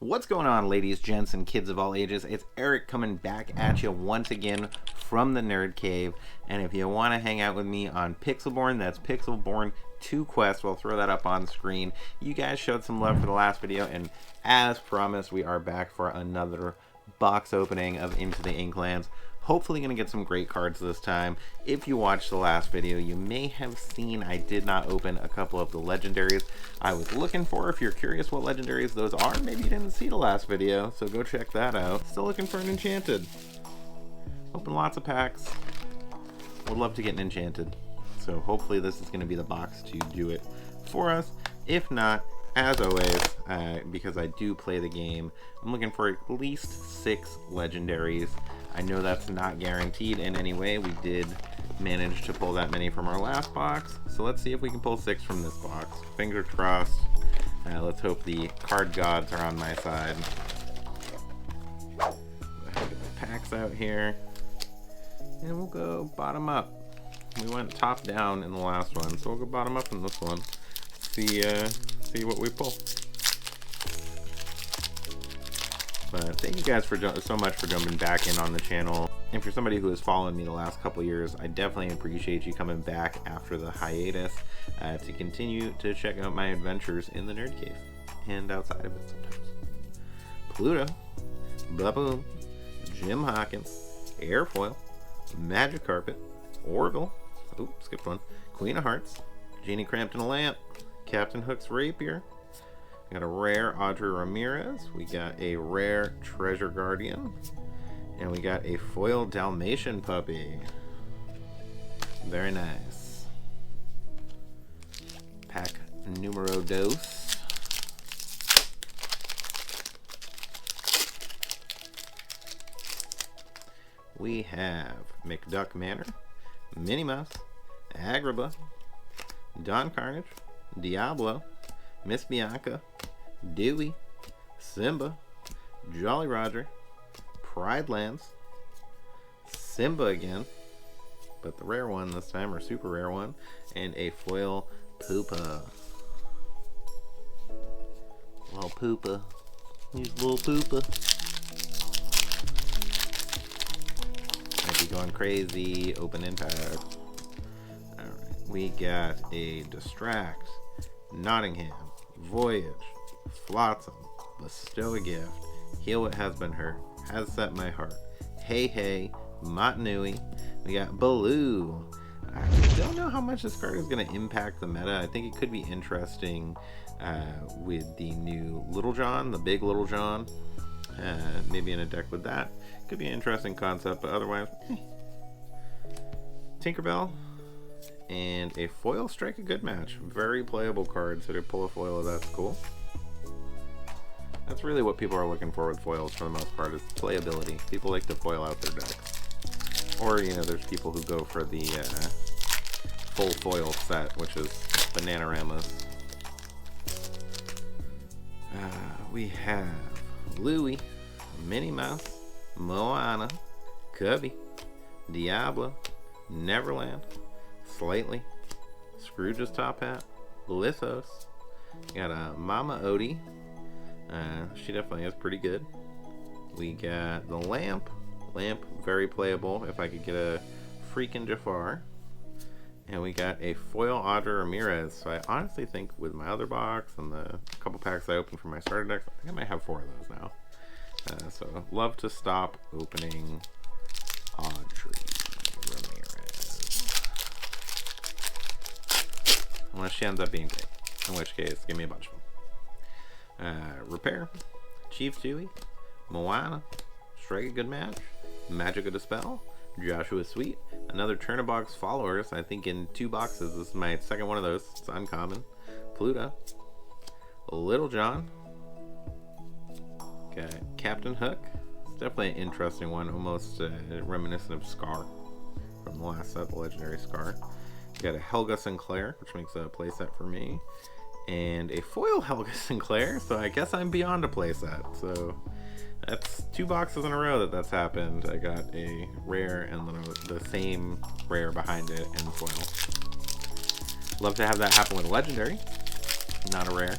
What's going on, ladies, gents, and kids of all ages? It's Eric coming back at you once again from the Nerd Cave. And if you want to hang out with me on Pixelborn, that's Pixelborn 2 Quest. We'll throw that up on screen. You guys showed some love for the last video, and as promised, we are back for another box opening of Into the Inklands. Hopefully going to get some great cards this time. If you watched the last video, you may have seen I did not open a couple of the legendaries I was looking for. If you're curious what legendaries those are, maybe you didn't see the last video, so go check that out. Still looking for an enchanted. Open lots of packs. Would love to get an enchanted. So hopefully this is going to be the box to do it for us. If not, as always, because I do play the game, I'm looking for at least 6 legendaries. I know that's not guaranteed in any way. We did manage to pull that many from our last box, so let's see if we can pull 6 from this box. Fingers crossed. Let's hope the card gods are on my side. Go ahead and get the packs out here, and we'll go bottom up. We went top down in the last one, so we'll go bottom up in this one. See what we pull. But thank you guys for so much for jumping back in on the channel. And for somebody who has followed me the last couple years, I definitely appreciate you coming back after the hiatus to continue to check out my adventures in the Nerd Cave and outside of it sometimes. Pluto, Baboon, Jim Hawkins, Airfoil, Magic Carpet, Orville, oops, skipped one, Queen of Hearts, Genie Cramped in a Lamp, Captain Hook's Rapier. We got a rare Audrey Ramirez. We got a rare Treasure Guardian. And we got a foil Dalmatian puppy. Very nice. Pack numero dos. We have McDuck Manor, Minnie Mouse, Agrabah, Don Carnage, Diablo, Miss Bianca, Dewey, Simba, Jolly Roger, Pride Lands, Simba again, but the rare one this time, or super rare one, and a foil Poopa. Little Poopa. He's little Poopa. Might be going crazy. Open impact. Alright, we got a Distract, Nottingham, Voyage, Flotsam, Bestow a Gift, Heal What Has Been Hurt, Has Set My Heart, Hey Hey, Motunui. We got Baloo. I don't know how much this card is going to impact the meta. I think it could be interesting with the new Little John, the big Little John. Maybe in a deck with that. Could be an interesting concept, but otherwise, Tinkerbell. And a foil Strike a Good Match. Very playable card, so to pull a foil, that's cool. That's really what people are looking for with foils for the most part, is playability. People like to foil out their decks. Or, you know, there's people who go for the full foil set, which is Bananaramas. We have Louie, Minnie Mouse, Moana, Cubby, Diablo, Neverland, Slightly, Scrooge's Top Hat, Lithos. Got a Mama Odie. She definitely is pretty good. We got the Lamp. Lamp, very playable if I could get a freaking Jafar. And we got a foil Audrey Ramirez. So I honestly think with my other box and the couple packs I opened from my starter deck, I think I might have 4 of those now. So love to stop opening Audrey Ramirez. Unless she ends up being great. In which case, give me a bunch of them. Repair, Chief Dewey, Moana, Strike a Good Match, Magic of Dispel, Joshua Sweet, another Turnabox Followers. I think in 2 boxes. This is my second one of those. It's uncommon. Pluto, Little John, got Captain Hook. It's definitely an interesting one, almost reminiscent of Scar from the last set, the legendary Scar. Got a Helga Sinclair, which makes a playset for me. And a foil Helga Sinclair, so I guess I'm beyond a playset. So that's 2 boxes in a row that's happened. I got a rare and then the same rare behind it and foil. Love to have that happen with a legendary, not a rare.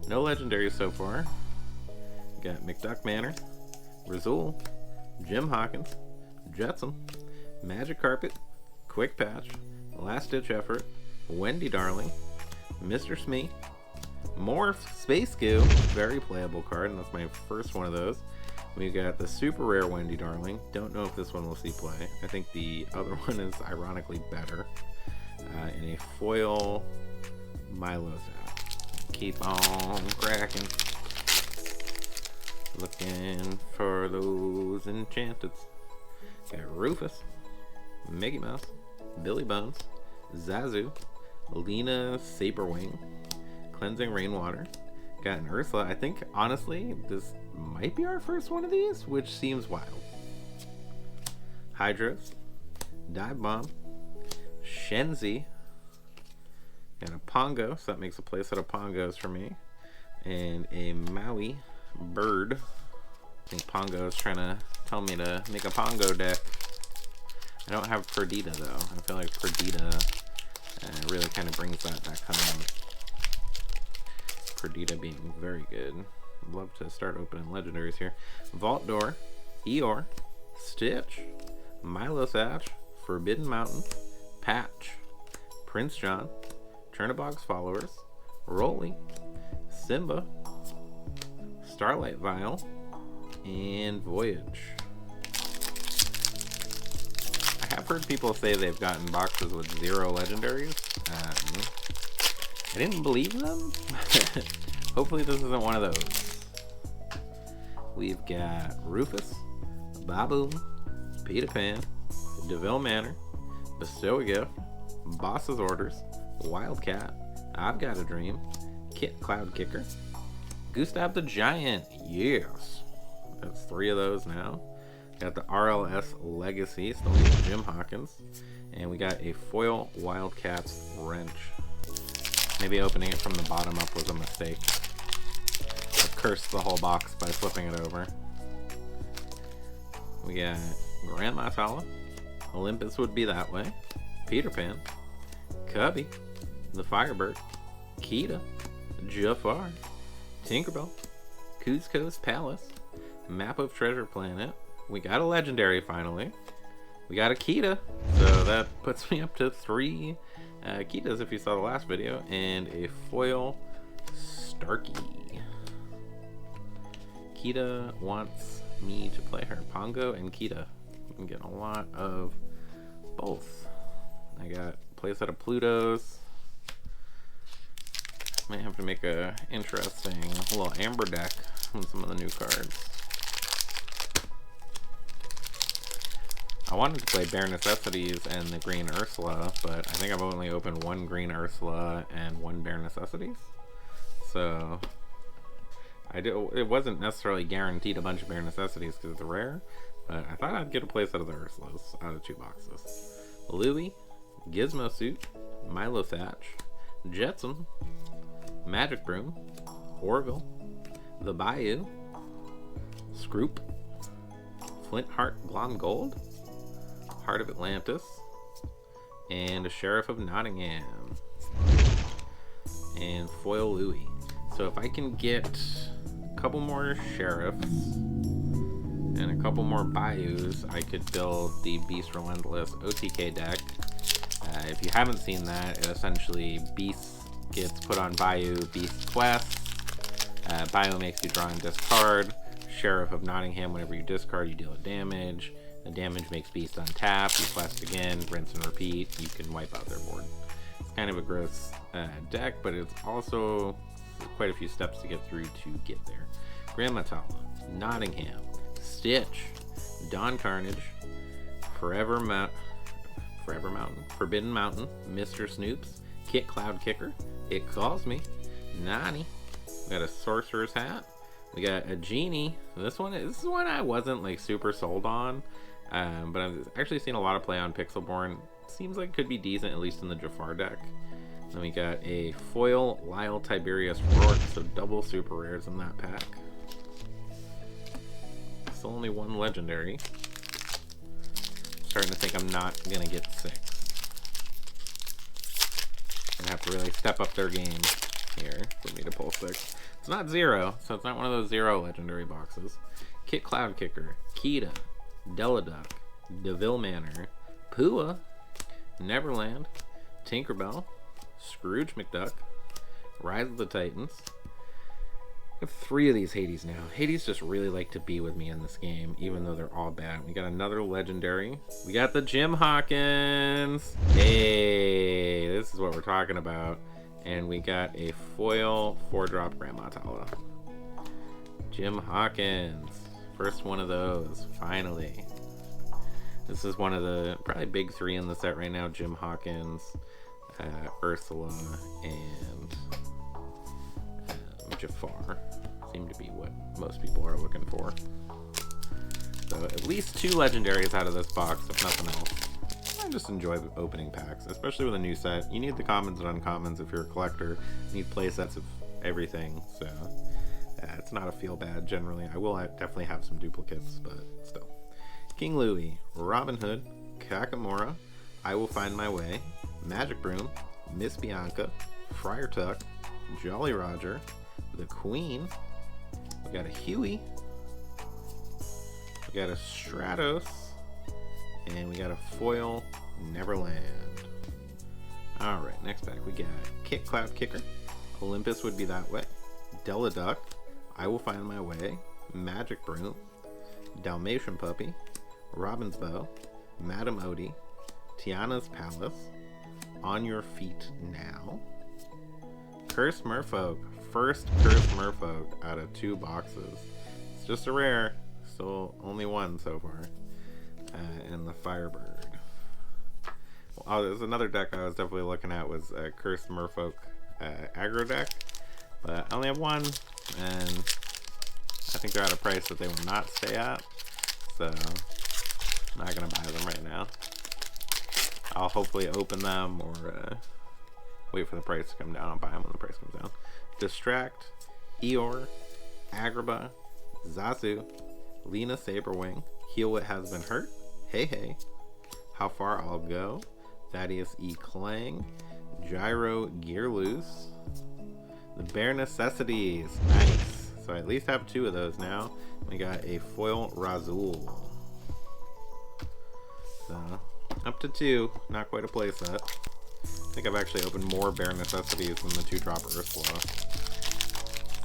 No legendaries so far. Got McDuck Manor, Razul, Jim Hawkins, Jetsam, Magic Carpet, Quick Patch, Last Ditch Effort, Wendy Darling, Mr. Smee, Morph, Space Goo, very playable card, and that's my first one of those. We got the super rare Wendy Darling. Don't know if this one will see play. I think the other one is ironically better. In a foil Milosat. Keep on cracking. Looking for those enchanteds. Got Rufus, Mickey Mouse, Billy Bones, Zazu, Lena Saberwing, Cleansing Rainwater. Got an Ursula. I think, honestly, this might be our first one of these, which seems wild. Hydros, Dive Bomb, Shenzi. Got a Pongo, so that makes a playset of Pongos for me. And a Maui Bird. I think Pongo is trying to tell me to make a Pongo deck. I don't have Perdita though. I feel like Perdita really kind of brings that back home. Perdita being very good. I'd love to start opening legendaries here. Vault Door, Eeyore, Stitch, Milosatch, Forbidden Mountain, Patch, Prince John, Chernabog's Followers, Rolly, Simba, Starlight Vial, and Voyage. I have heard people say they've gotten boxes with 0 legendaries. I didn't believe them. Hopefully this isn't one of those. We've got Rufus, Baboon, Peter Pan, DeVille Manor, Bestow a Gift, Boss's Orders, Wildcat, I've Got a Dream, Kit Cloud Kicker, Gustav the Giant, yes. That's 3 of those now. Got the RLS Legacy, still need Jim Hawkins. And we got a foil Wildcats Wrench. Maybe opening it from the bottom up was a mistake. I cursed the whole box by flipping it over. We got Grandma Sala, Olympus Would Be That Way, Peter Pan, Cubby, the Firebird, Kida, Jafar, Tinkerbell, Kuzco's Palace, Map of Treasure Planet. We got a legendary finally. We got a Kida, so that puts me up to 3 Kidas if you saw the last video, and a foil Starkey. Kida wants me to play her. Pongo and Kida. I'm getting a lot of both. I got a playset of Plutos. Might have to make a interesting little Amber deck with some of the new cards. I wanted to play Bare Necessities and the Green Ursula, but I think I've only opened 1 Green Ursula and 1 Bare Necessities. So it wasn't necessarily guaranteed a bunch of Bare Necessities because it's rare, but I thought I'd get a playset of the Ursulas out of 2 boxes. Louie, Gizmo Suit, Milosatch, Jetsam, Magic Broom, Orville, the Bayou, Scroop, Flintheart Blonde Gold, Heart of Atlantis, and a Sheriff of Nottingham, and foil Louie. So if I can get a couple more Sheriffs and a couple more Bayous, I could build the Beast Relentless OTK deck. If you haven't seen that, it essentially Beast gets put on Bayou, Beast quests. Bayou makes you draw and discard. Sheriff of Nottingham, whenever you discard, you deal a damage. The damage makes Beast untap. You quest again, rinse and repeat. You can wipe out their board. It's kind of a gross deck, but it's also quite a few steps to get through to get there. Grand Matala, Nottingham, Stitch, Dawn Carnage, Forever Mountain, Forbidden Mountain, Mr. Snoops, Kit Cloud Kicker, It Calls Me, Nani. We got a Sorcerer's Hat. We got a Genie. This is one I wasn't like super sold on, but I've actually seen a lot of play on Pixelborn. Seems like it could be decent, at least in the Jafar deck. Then we got a foil Lyle Tiberius Rourke, so double super rares in that pack. Still only 1 legendary. Starting to think I'm not gonna get 6. Gonna have to really step up their game here for me to pull 6. It's not 0, so it's not one of those 0 legendary boxes. Kit Cloud Kicker, Kida, Deladuck, DeVille Manor, Pua, Neverland, Tinkerbell, Scrooge McDuck, Rise of the Titans. I have 3 of these Hades now. Hades just really like to be with me in this game, even though they're all bad. We got another legendary. We got the Jim Hawkins. Hey, this is what we're talking about. And we got a foil 4-drop Grandma Tala. Jim Hawkins. First one of those, finally. This is one of the probably big 3 in the set right now. Jim Hawkins, Ursula, and Jafar. Seem to be what most people are looking for. So at least 2 legendaries out of this box, if nothing else. I just enjoy opening packs, especially with a new set. You need the commons and uncommons if you're a collector. You need play sets of everything, so it's not a feel bad generally. I will definitely have some duplicates, but still. King Louie, Robin Hood, Kakamora, I Will Find My Way, Magic Broom, Miss Bianca, Friar Tuck, Jolly Roger, the Queen, we got a Huey, we got a Stratos, and we got a foil Neverland. Alright, next pack we got Kit Cloud Kicker, Olympus Would Be That Way, Deladuck, I Will Find My Way, Magic Broom, Dalmatian Puppy, Robin's Bow, Madame Odie, Tiana's Palace, On Your Feet Now, Cursed Merfolk, first Cursed Merfolk out of 2 boxes. It's just a rare, still only 1 so far. And the Firebird. Well, there's another deck I was definitely looking at was Cursed Merfolk aggro deck, but I only have 1, and I think they're at a price that they will not stay at, so I'm not gonna buy them right now. I'll hopefully open them or wait for the price to come down. I'll buy them when the price comes down. Distract, Eeyore, Agrabah, Zazu, Lena Saberwing, Heal What Has Been Hurt, Hey Hey, How Far I'll Go, Thaddeus E. Clang, Gyro Gear Loose, the Bare Necessities. Nice. So I at least have 2 of those now. We got a foil Razul. So up to 2, not quite a playset. I think I've actually opened more Bare Necessities than the 2-drop Ursula.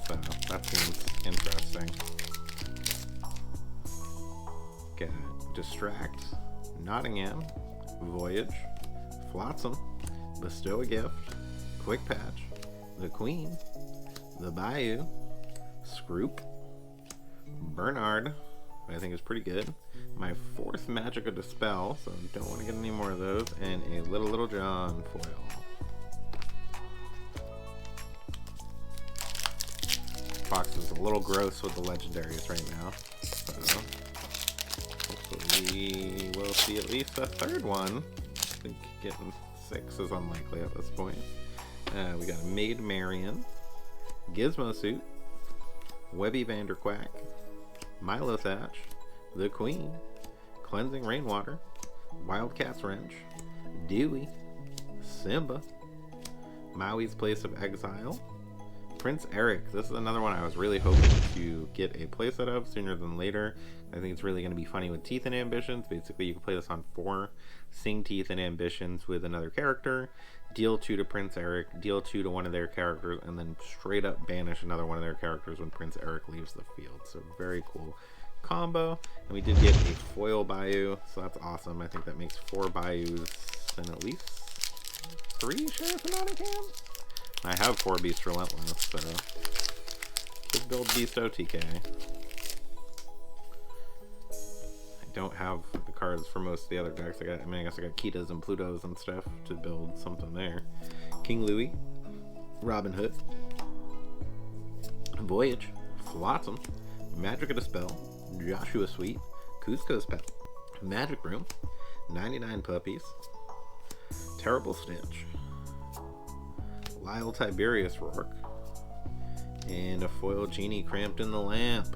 So that seems interesting. Got Distract, Nottingham, Voyage, Flotsam, Bestow a Gift, Quick Patch, the Queen, the Bayou, Scroop, Bernard, I think is pretty good. My 4th Magica Dispel, so don't want to get any more of those, and a Little John foil. Box is a little gross with the legendaries right now, so hopefully we'll see at least a 3rd one. I think getting 6 is unlikely at this point. We got a Maid Marian, Gizmo Suit, Webby Vanderquack, Milo Thatch, the Queen, Cleansing Rainwater, Wildcat's Wrench, Dewey, Simba, Maui's Place of Exile, Prince Eric. This is another one I was really hoping to get a playset of sooner than later. I think it's really going to be funny with Teeth and Ambitions. Basically, you can play this on 4, sing Teeth and Ambitions with another character, deal 2 to Prince Eric, deal 2 to one of their characters, and then straight up banish another one of their characters when Prince Eric leaves the field. So very cool combo. And we did get a foil Bayou, so that's awesome. I think that makes 4 Bayous and at least 3 Sheriff of Nottingham. I have 4 Beast Relentless, so could build Beast OTK. I don't have the cards for most of the other decks. I guess I got Kitas and Plutos and stuff to build something there. King Louie, Robin Hood, Voyage, Flotsam, Magica Dispel, Joshua Sweet, Cusco's Pet, Magic Room, 99 Puppies, Terrible Stitch, Lyle Tiberius Rourke, and a foil Genie cramped in the lamp.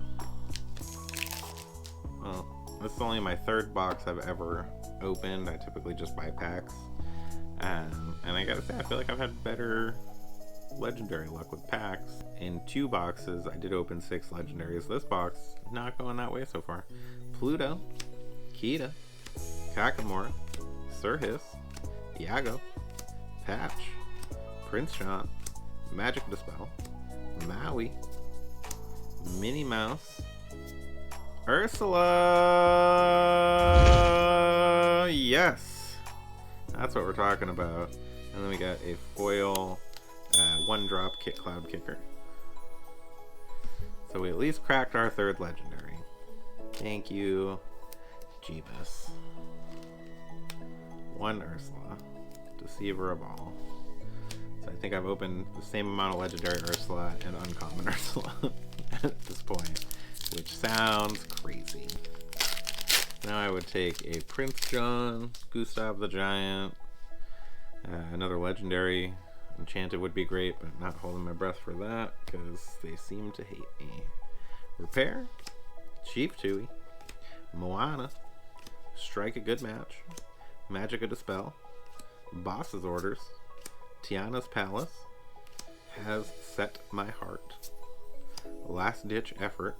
Well, this is only my 3rd box I've ever opened. I typically just buy packs. And I gotta say, I feel like I've had better legendary luck with packs. In 2 boxes, I did open 6 legendaries. This box, not going that way so far. Pluto, Kida, Kakamora, Sir Hiss, Iago, Patch, Prince John, Magic Dispel, Maui, Minnie Mouse, Ursula! Yes! That's what we're talking about. And then we got a foil 1-drop Cloud Kicker. So we at least cracked our 3rd legendary. Thank you, Jeebus. 1 Ursula. Deceiver of all. So I think I've opened the same amount of legendary Ursula and uncommon Ursula at this point, which sounds crazy. Now I would take a Prince John, Gustav the Giant, another legendary. Enchanted would be great, but not holding my breath for that because they seem to hate me. Repair, Chief Tui, Moana, Strike a Good Match, Magica Dispel, Boss's Orders, Tiana's Palace, Has Set My Heart, Last Ditch Effort,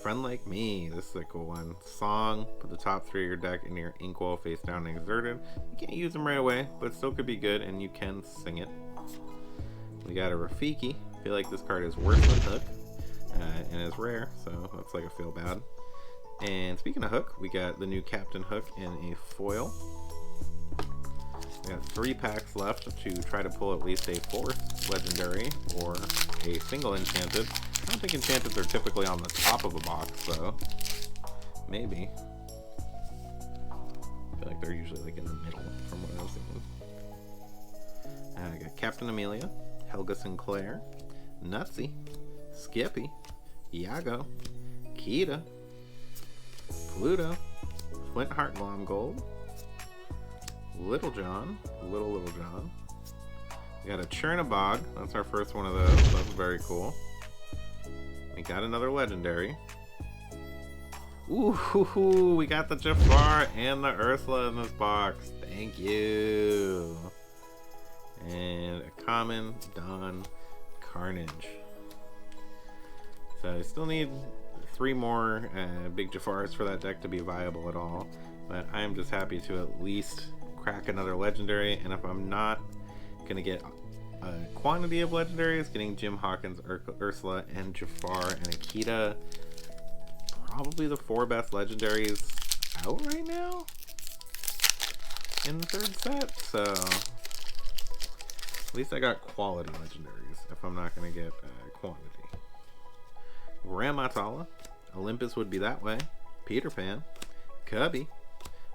Friend Like Me, this is a cool one. Song, put the top 3 of your deck in your inkwell face down and exerted. You can't use them right away, but still could be good, and you can sing it. We got a Rafiki. I feel like this card is worse than Hook, and is rare, so that's like a feel bad. And speaking of Hook, we got the new Captain Hook in a foil. We got 3 packs left to try to pull at least a 4th legendary or a single enchanted. I don't think enchanteds are typically on the top of a box, though. Maybe. I feel like they're usually like in the middle from what I've seen. I got Captain Amelia, Helga Sinclair, Nutsy, Skippy, Iago, Kida, Pluto, Flintheart Glomgold, Little John, Little John. We got a Chernabog. That's our first one of those. That's very cool. We got another legendary. Ooh, we got the Jafar and the Ursula in this box. Thank you. And a common Dawn Carnage. So I still need 3 more big Jafars for that deck to be viable at all. But I am just happy to at least crack another legendary. And if I'm not going to get a quantity of legendaries, getting Jim Hawkins, Ursula, and Jafar, and Akita, probably the 4 best legendaries out right now in the 3rd set. So at least I got quality legendaries if I'm not going to get quantity. Grandma Tala, Olympus Would Be That Way, Peter Pan, Cubby,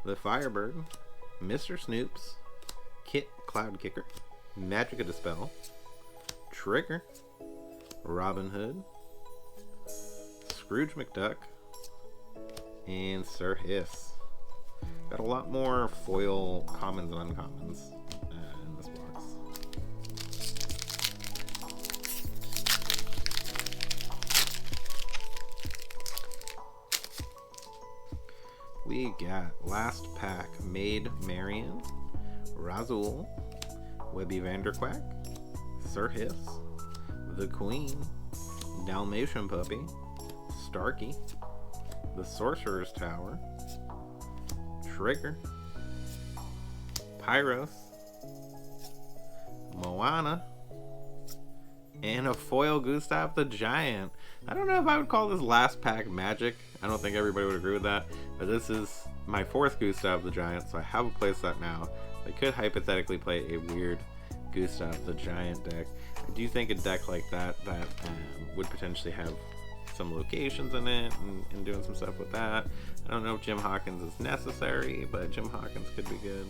the Firebird, Mr. Snoops, Kit Cloud Kicker, Magica Dispel, Trigger, Robin Hood, Scrooge McDuck, and Sir Hiss. Got a lot more foil commons and uncommons in this box. We got last pack Maid Marian, Razul, Webby Vanderquack, Sir Hiss, the Queen, Dalmatian Puppy, Starkey, the Sorcerer's Tower, Trigger, Pyros, Moana, and a foil Gustav the Giant. I don't know if I would call this last pack magic. I don't think everybody would agree with that, but this is my 4th Gustav the Giant, so I have a playset now. I could hypothetically play a weird Gustav the Giant deck. I do think a deck like that would potentially have some locations in it and doing some stuff with that. I don't know if Jim Hawkins is necessary, but Jim Hawkins could be good.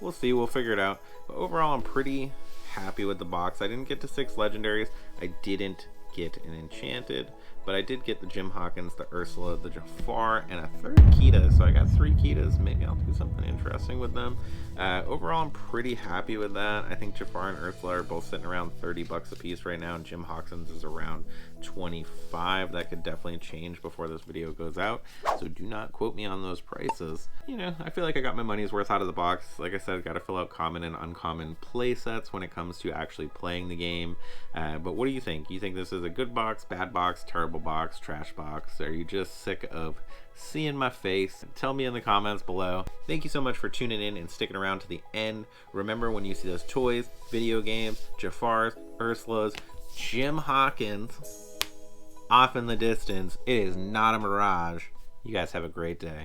We'll see. We'll figure it out. But overall, I'm pretty happy with the box. I didn't get to 6 legendaries. I didn't get an enchanted, but I did get the Jim Hawkins, the Ursula, the Jafar, and a 3rd Kida. So I got 3 Kidas. Maybe I'll do something interesting with them. Overall, I'm pretty happy with that. I think Jafar and Ursula are both sitting around $30 a piece right now, and Jim Hawkins is around $25. That could definitely change before this video goes out, so do not quote me on those prices. You know, I feel like I got my money's worth out of the box. Like I said, I've got to fill out common and uncommon play sets when it comes to actually playing the game. But what do you think? You think this is a good box, bad box, terrible box, trash box? Are you just sick of seeing my face? Tell me in the comments below. Thank you so much for tuning in and sticking around to the end. Remember, when you see those toys, video games, Jafars, Ursulas, Jim Hawkins off in the distance, it is not a mirage. You guys have a great day.